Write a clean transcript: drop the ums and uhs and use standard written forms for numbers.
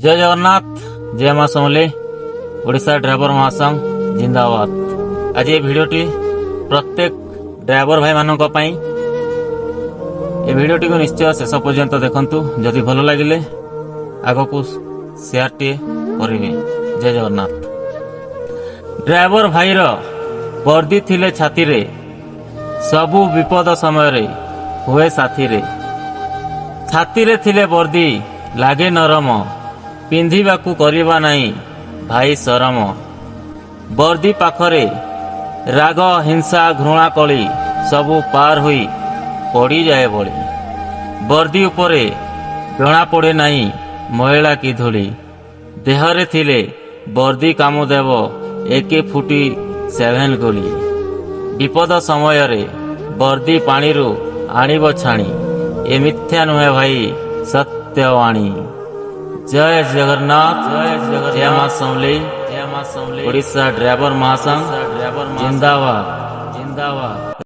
जय जगन्नाथ जय माँ समले ओडिशा ड्राइवर महासंघ जिंदाबाद। आज ये भिडियोटी प्रत्येक ड्राइवर भाई मानक पई ए भिडियोटी को निश्चय शेष पर्यंत देखंतु। जदि भल लगिले आग को शेयर टे करिवे। जय जगन्नाथ। ड्राइवर भाई रो वर्दी थिले छाती रे सबु विपद समय रे हुए साथी रे। छाती रे थिले वर्दी लागे नरम पिंधिबाकू करिबा नहीं भाई शरम। वर्दी पाखरे राग हिंसा घृणा कली सबु पार हुई पड़ी जाए बड़ी। वर्दी उपरे जणा पड़े नहीं महिला की धूली। देहरे थिले वर्दी काम देव एके फुटी 7 गोली। विपद समय रे वर्दी पानी रू आनिब छाणी ए मिथ्या नुहे भाई सत्यवाणी। जय जगन्नाथ जय माँ समले ओडिशा ड्राइवर महासंघ जिंदाबाद जिंदाबाद।